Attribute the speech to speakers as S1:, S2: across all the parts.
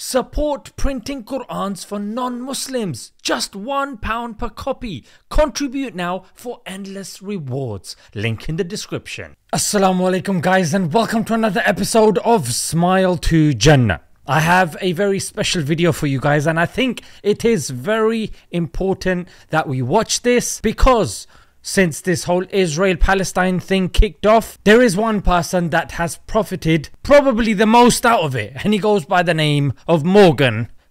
S1: Support printing Qur'ans for non-Muslims. Just £1 per copy. Contribute now for endless rewards. Link in the description. Assalamu alaikum guys, and welcome to another episode of Smile to Jannah. I have a very special video for you guys, and I think it is very important that we watch this because since this whole Israel-Palestine thing kicked off, there is one person that has profited probably the most out of it, and he goes by the name of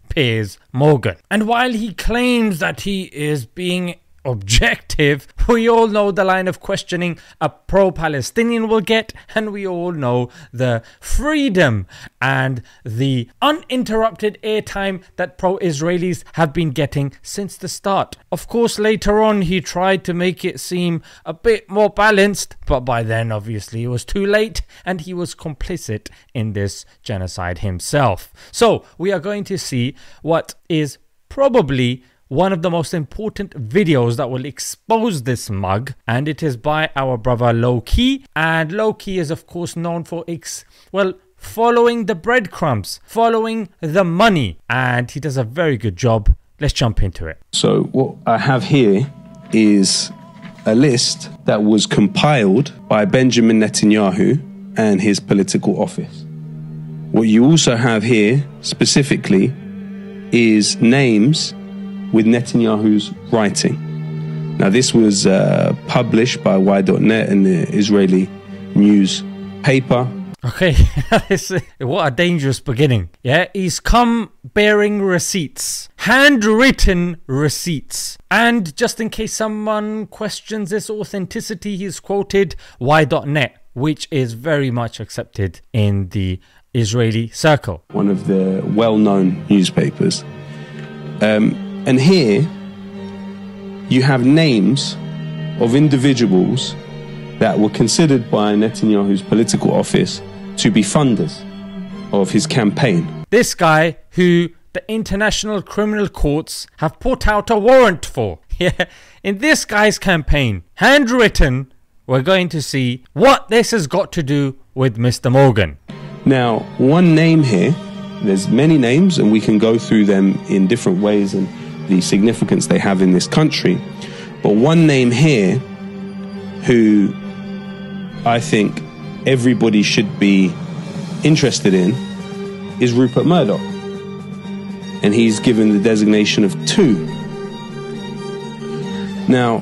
S1: Piers Morgan. And while he claims that he is being objective, we all know the line of questioning a pro-Palestinian will get, and we all know the freedom and the uninterrupted airtime that pro-Israelis have been getting since the start. Of course, later on he tried to make it seem a bit more balanced, but by then obviously it was too late and he was complicit in this genocide himself. So we are going to see what is probably one of the most important videos that will expose this mug, and it is by our brother Low-Key. And Low-Key is of course known for following the breadcrumbs, following the money, and he does a very good job. Let's jump into it.
S2: So what I have here is a list that was compiled by Benjamin Netanyahu and his political office. What you also have here specifically is names with Netanyahu's writing. Now this was published by Y.net and the Israeli newspaper.
S1: Okay, what a dangerous beginning. Yeah, he's come bearing receipts, handwritten receipts. And just in case someone questions this authenticity, he's quoted Y.net, which is very much accepted in the Israeli circle.
S2: One of the well-known newspapers. And here you have names of individuals that were considered by Netanyahu's political office to be funders of his campaign.
S1: This guy who the international criminal courts have put out a warrant for. Yeah, in this guy's campaign, handwritten, we're going to see what this has got to do with Mr. Morgan.
S2: Now, one name here, there's many names and we can go through them in different ways and the significance they have in this country. But one name here who I think everybody should be interested in is Rupert Murdoch. And he's given the designation of 2. Now,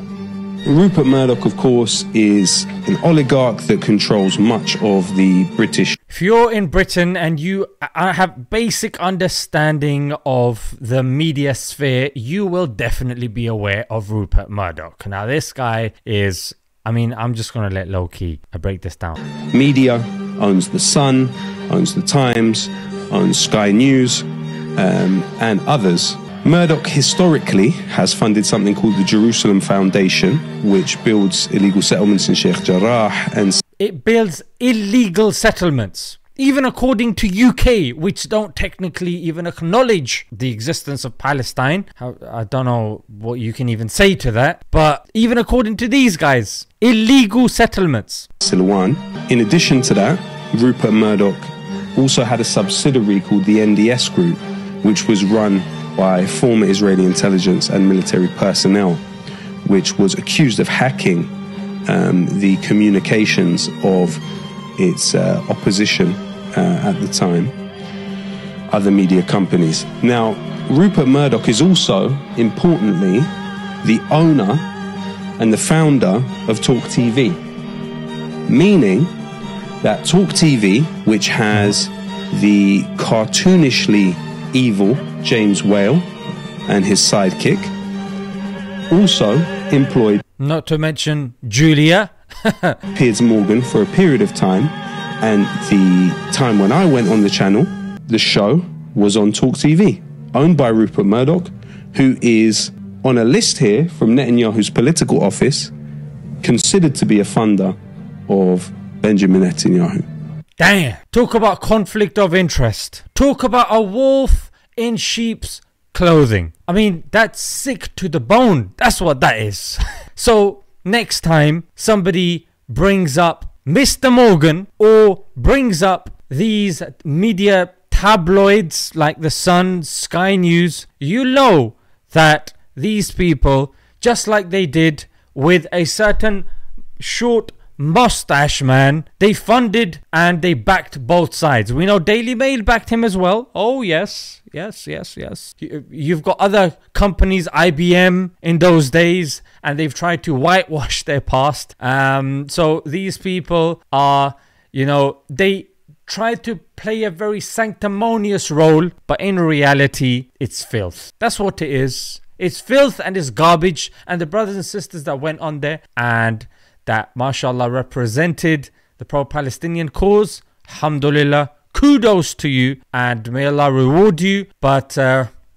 S2: Rupert Murdoch, of course, is an oligarch that controls much of the British.
S1: If you're in Britain and you have basic understanding of the media sphere, you will definitely be aware of Rupert Murdoch. Now, this guy is, I'm just going to let Low-Key break this down.
S2: Media, owns The Sun, owns The Times, owns Sky News, and others. Murdoch historically has funded something called the Jerusalem Foundation, which builds illegal settlements in Sheikh Jarrah, and
S1: it builds illegal settlements, even according to UK, which don't technically even acknowledge the existence of Palestine. I don't know what you can even say to that, but even according to these guys, illegal settlements.
S2: Silwan. In addition to that, Rupert Murdoch also had a subsidiary called the NDS Group, which was run by former Israeli intelligence and military personnel, which was accused of hacking the communications of its opposition at the time, other media companies. Now, Rupert Murdoch is also, importantly, the owner and the founder of Talk TV, meaning that Talk TV, which has the cartoonishly evil James Whale and his sidekick, also employed,
S1: not to mention Julia,
S2: Piers Morgan for a period of time. And the time when I went on the channel, the show was on Talk TV, owned by Rupert Murdoch, who is on a list here from Netanyahu's political office, considered to be a funder of Benjamin Netanyahu.
S1: Damn, talk about conflict of interest. Talk about a wolf in sheep's clothing. That's sick to the bone. That's what that is. So next time somebody brings up Mr. Morgan or brings up these media tabloids like The Sun, Sky News, you know that these people, just like they did with a certain short mustache man, they funded and they backed both sides. We know Daily Mail backed him as well. Oh yes. You've got other companies, IBM in those days, and they've tried to whitewash their past. So these people are, they try to play a very sanctimonious role, but in reality, it's filth. That's what it is. It's filth and it's garbage. And the brothers and sisters that went on there and that, mashallah, represented the pro-Palestinian cause, alhamdulillah, kudos to you and may Allah reward you. But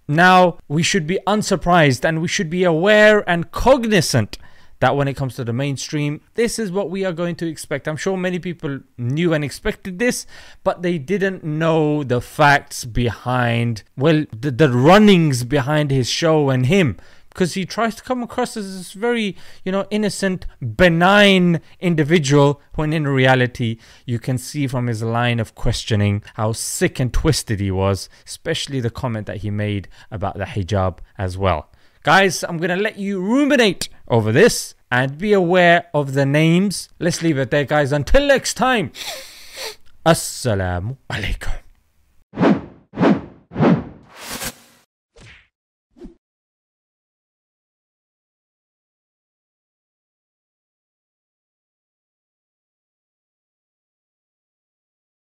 S1: now we should be unsurprised and we should be aware and cognizant that when it comes to the mainstream, this is what we are going to expect. I'm sure many people knew and expected this, but they didn't know the facts behind, the runnings behind his show and him. Because he tries to come across as this very, innocent, benign individual, when in reality, you can see from his line of questioning how sick and twisted he was, especially the comment that he made about the hijab as well. Guys, I'm going to let you ruminate over this and be aware of the names. Let's leave it there, guys. Until next time, Assalamu alaikum.